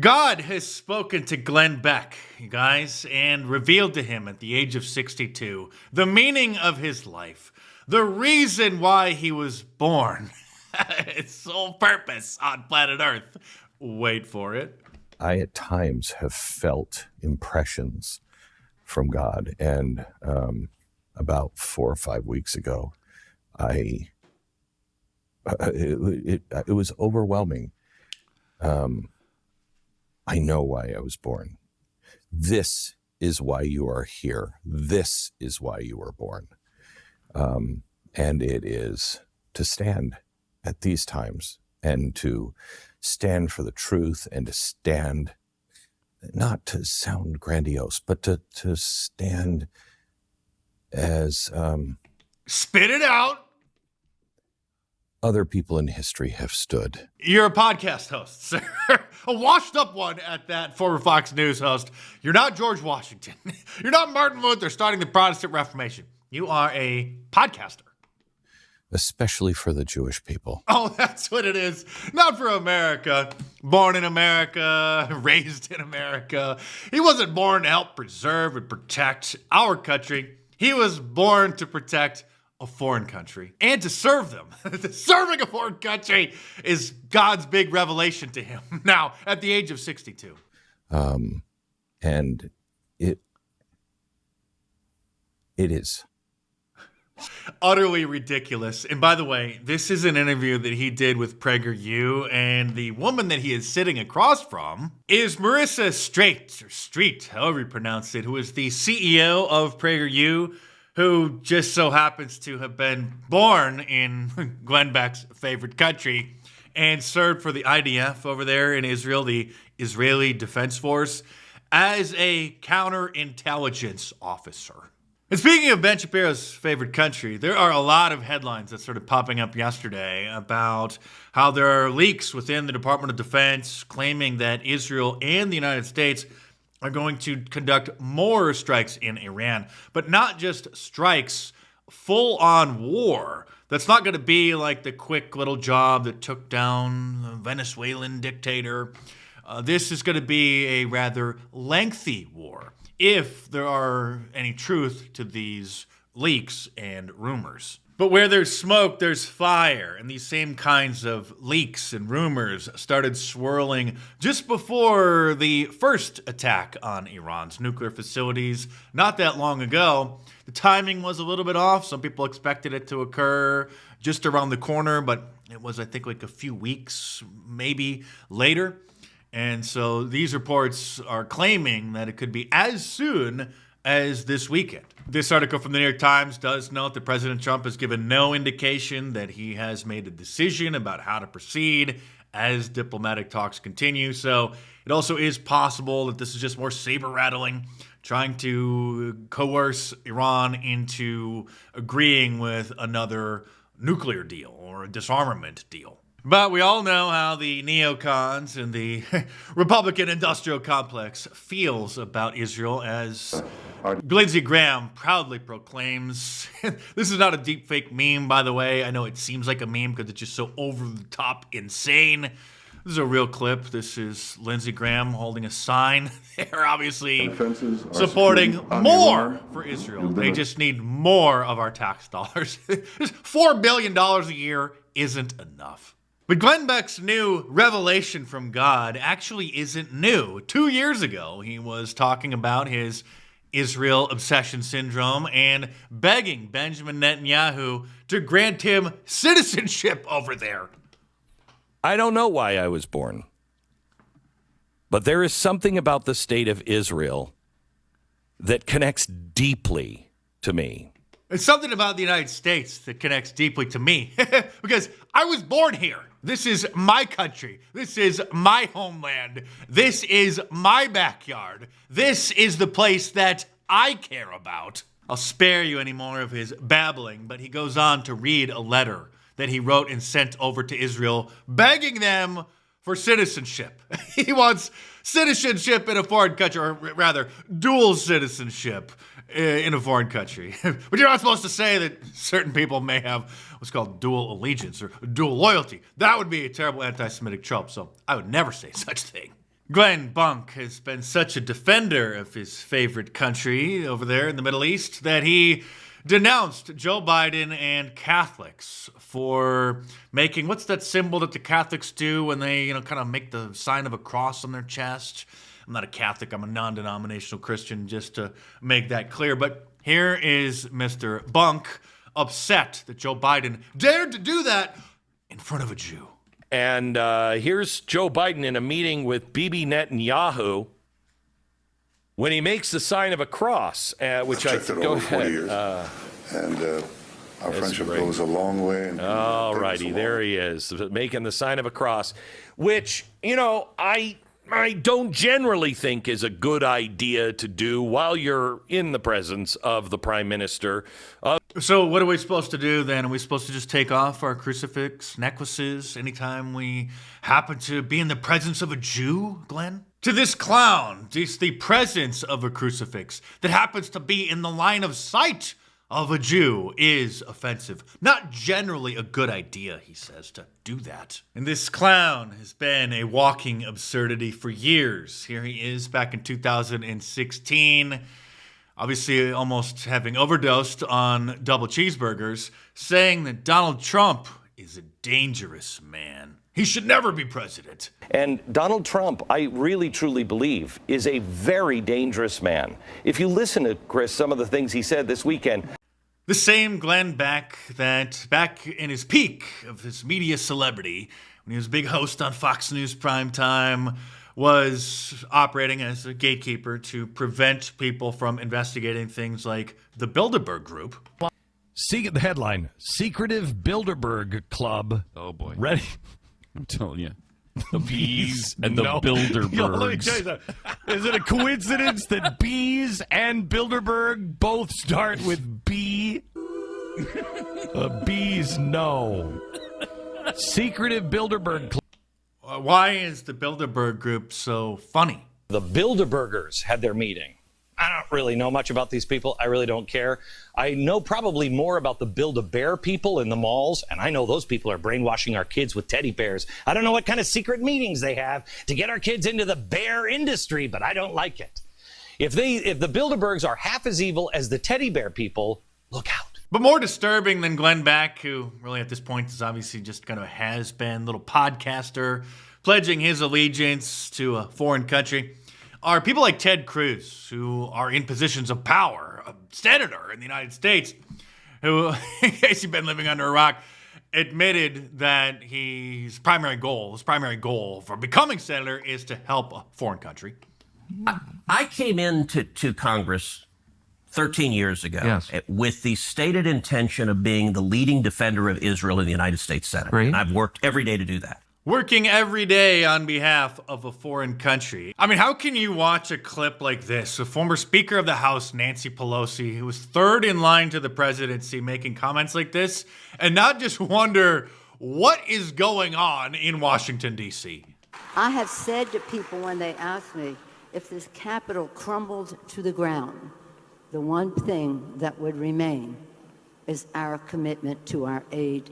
God has spoken to Glenn Beck, you guys, and revealed to him at the age of 62 the meaning of his life, the reason why he was born, its sole purpose on planet Earth. Wait for it. I at times have felt impressions from God, and about 4 or 5 weeks ago, it was overwhelming. I know why I was born. This is why you are here. This is why you were born. And it is to stand at these times and to stand for the truth and to stand, not to sound grandiose, but to stand as Spit it out. other people in history have stood. You're a podcast host, sir. A washed up one at that, former Fox News host. You're not George Washington. You're not Martin Luther starting the Protestant Reformation. You are a podcaster. Especially for the Jewish people. Oh, that's what it is. Not for America. Born in America, raised in America. He wasn't born to help preserve and protect our country. He was born to protect a foreign country and to serve them. Serving a foreign country is God's big revelation to him now at the age of 62. And it is utterly ridiculous. And by the way, this is an interview that he did with PragerU, and the woman that he is sitting across from is Marissa Street, however you pronounce it, who is the CEO of PragerU, who just so happens to have been born in Glenn Beck's favorite country and served for the IDF over there in Israel, the Israeli Defense Force, as a counterintelligence officer. And speaking of Ben Shapiro's favorite country, there are a lot of headlines that started popping up yesterday about how there are leaks within the Department of Defense claiming that Israel and the United States are going to conduct more strikes in Iran, but not just strikes, full-on war. That's not going to be like the quick little job that took down the Venezuelan dictator. This is going to be a rather lengthy war, if there are any truth to these leaks and rumors. But where there's smoke, there's fire, and these same kinds of leaks and rumors started swirling just before the first attack on Iran's nuclear facilities not that long ago. The timing was a little bit off. Some people expected it to occur just around the corner, but it was, I think, like a few weeks, maybe later. And so these reports are claiming that it could be as soon as this weekend. This article from the New York Times does note that President Trump has given no indication that he has made a decision about how to proceed as diplomatic talks continue. So it also is possible that this is just more saber-rattling, trying to coerce Iran into agreeing with another nuclear deal or a disarmament deal. But we all know how the neocons and the Republican industrial complex feels about Israel, as Lindsey Graham proudly proclaims. This is not a deepfake meme, by the way. I know it seems like a meme because it's just so over-the-top insane. This is a real clip. This is Lindsey Graham holding a sign. They're obviously supporting more for Israel. They just need more of our tax dollars. $4 billion a year isn't enough. But Glenn Beck's new revelation from God actually isn't new. 2 years ago, he was talking about his Israel obsession syndrome and begging Benjamin Netanyahu to grant him citizenship over there. I don't know why I was born, but there is something about the state of Israel that connects deeply to me. It's something about the United States that connects deeply to me because I was born here. This is my country. This is my homeland. This is my backyard. This is the place that I care about. I'll spare you any more of his babbling, but he goes on to read a letter that he wrote and sent over to Israel, begging them for citizenship. He wants citizenship in a foreign country, or rather, dual citizenship in a foreign country. But you're not supposed to say that certain people may have what's called dual allegiance or dual loyalty. That would be a terrible anti-Semitic trope, so I would never say such thing. Glenn Bunk has been such a defender of his favorite country over there in the Middle East that he denounced Joe Biden and Catholics for making, what's that symbol that the Catholics do when they, kind of make the sign of a cross on their chest? I'm not a Catholic, I'm a non-denominational Christian, just to make that clear. But here is Mr. Bunk upset that Joe Biden dared to do that in front of a Jew. And here's Joe Biden in a meeting with Bibi Netanyahu when he makes the sign of a cross, which I've checked it over 40 years. And our friendship goes a long way. All righty, there he is, making the sign of a cross, which, I don't generally think is a good idea to do while you're in the presence of the prime minister. So what are we supposed to do then? Are we supposed to just take off our crucifix necklaces anytime we happen to be in the presence of a Jew, Glenn? To this clown, just the presence of a crucifix that happens to be in the line of sight of a Jew is offensive. Not generally a good idea, he says, to do that. And this clown has been a walking absurdity for years. Here he is back in 2016, obviously almost having overdosed on double cheeseburgers, saying that Donald Trump is a dangerous man. He should never be president. And Donald Trump, I really truly believe, is a very dangerous man. If you listen to, Chris, some of the things he said this weekend. The same Glenn Beck that back in his peak of his media celebrity, when he was a big host on Fox News Primetime, was operating as a gatekeeper to prevent people from investigating things like the Bilderberg Group. See the headline: Secretive Bilderberg Club. Oh boy! Ready? I'm telling you, the bees and the No. Bilderbergs. Yo, let me tell you that. Is it a coincidence that bees and Bilderberg both start with B? Bees, no. Secretive Bilderberg Club. Why is the Bilderberg Group so funny? The Bilderbergers had their meeting. I don't really know much about these people. I really don't care. I know probably more about the Build-A-Bear people in the malls, and I know those people are brainwashing our kids with teddy bears. I don't know what kind of secret meetings they have to get our kids into the bear industry, but I don't like it. If the Bilderbergs are half as evil as the teddy bear people, look out. But more disturbing than Glenn Beck, who really at this point is obviously just kind of a has-been little podcaster, pledging his allegiance to a foreign country, are people like Ted Cruz, who are in positions of power, a senator in the United States, who, in case you've been living under a rock, admitted that his primary goal for becoming senator is to help a foreign country. I came into Congress 13 years ago with the stated intention of being the leading defender of Israel in the United States Senate. Great. And I've worked every day to do that. Working every day on behalf of a foreign country. I mean, how can you watch a clip like this? A former Speaker of the House, Nancy Pelosi, who was third in line to the presidency, making comments like this, and not just wonder what is going on in Washington, D.C. I have said to people when they ask me, if this Capitol crumbled to the ground, the one thing that would remain is our commitment to our aid.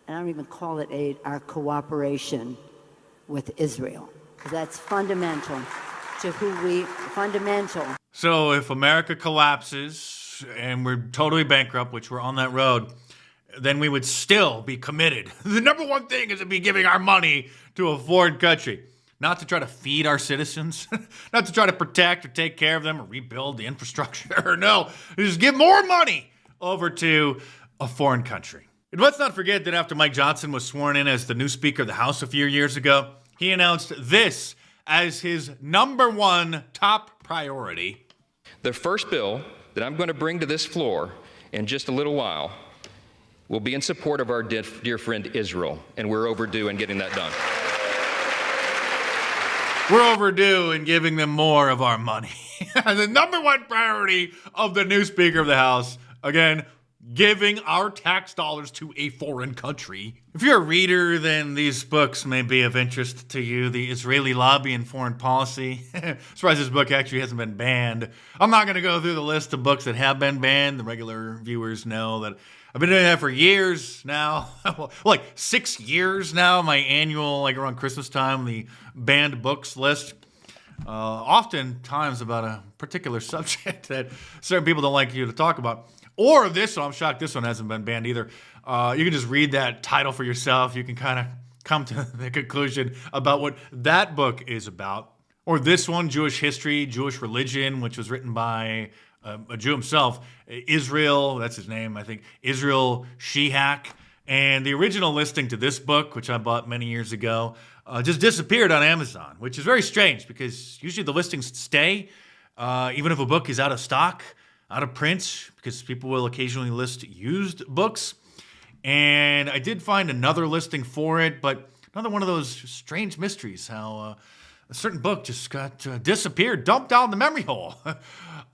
And I don't even call it aid, our cooperation with Israel. Because that's fundamental to fundamental. So if America collapses and we're totally bankrupt, which we're on that road, then we would still be committed. The number one thing is to be giving our money to a foreign country. Not to try to feed our citizens, not to try to protect or take care of them or rebuild the infrastructure. No, just give more money over to a foreign country. And let's not forget that after Mike Johnson was sworn in as the new Speaker of the House a few years ago, he announced this as his number one top priority. The first bill that I'm going to bring to this floor in just a little while will be in support of our dear friend Israel, and we're overdue in getting that done. We're overdue in giving them more of our money. The number one priority of the new Speaker of the House, again, giving our tax dollars to a foreign country. If you're a reader, then these books may be of interest to you. The Israeli Lobby and Foreign Policy. Surprised this book actually hasn't been banned. I'm not going to go through the list of books that have been banned. The regular viewers know that I've been doing that for years now. Like 6 years now, my annual, like around Christmas time, the banned books list. Oftentimes about a particular subject that certain people don't like you to talk about. Or this one, I'm shocked this one hasn't been banned either. You can just read that title for yourself. You can kind of come to the conclusion about what that book is about. Or this one, Jewish History, Jewish Religion, which was written by a Jew himself, Israel, that's his name, I think, Israel Shihak. And the original listing to this book, which I bought many years ago, just disappeared on Amazon, which is very strange because usually the listings stay, even if a book is out of stock, out of print, because people will occasionally list used books. And I did find another listing for it, but another one of those strange mysteries, how a certain book just got disappeared, dumped down the memory hole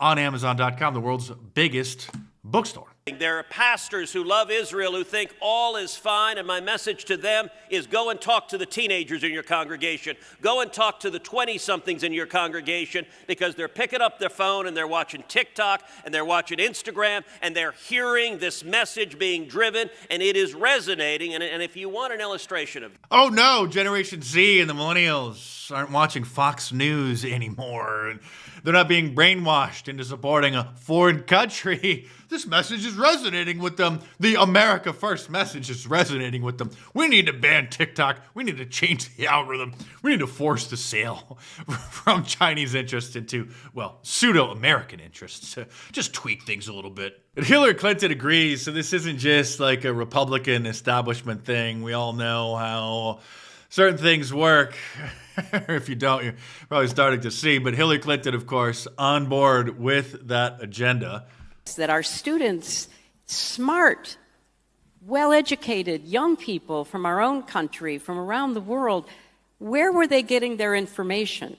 on Amazon.com, the world's biggest bookstore. There are pastors who love Israel who think all is fine, and my message to them is go and talk to the teenagers in your congregation. Go and talk to the 20-somethings in your congregation, because they're picking up their phone and they're watching TikTok and they're watching Instagram and they're hearing this message being driven, and it is resonating. And if you want an illustration of... Oh no, Generation Z and the millennials aren't watching Fox News anymore. They're not being brainwashed into supporting a foreign country. This message is resonating with them. The America First message is resonating with them. We need to ban TikTok. We need to change the algorithm. We need to force the sale from Chinese interests into, well, pseudo-American interests. Just tweak things a little bit. But Hillary Clinton agrees, so this isn't just like a Republican establishment thing. We all know how certain things work. If you don't, you're probably starting to see. But Hillary Clinton, of course, on board with that agenda. That our students, smart, well-educated young people from our own country, from around the world, where were they getting their information?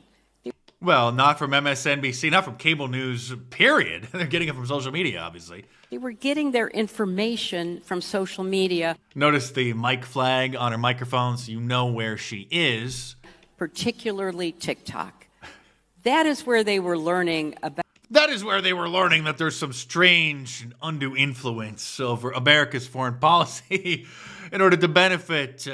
Well, not from MSNBC, not from cable news, period. They're getting it from social media, obviously. They were getting their information from social media. Notice the mic flag on her microphone, so you know where she is. Particularly TikTok. That is where they were learning about. That is where they were learning that there's some strange and undue influence over America's foreign policy in order to benefit,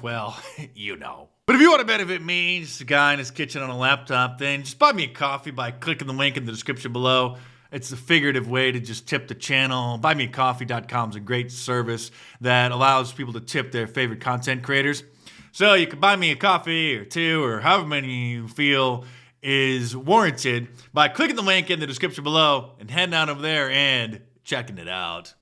well, you know. But if you want to benefit me, just a guy in his kitchen on a laptop, then just buy me a coffee by clicking the link in the description below. It's a figurative way to just tip the channel. BuyMeACoffee.com is a great service that allows people to tip their favorite content creators. So you can buy me a coffee or two or however many you feel is warranted by clicking the link in the description below and heading on over there and checking it out.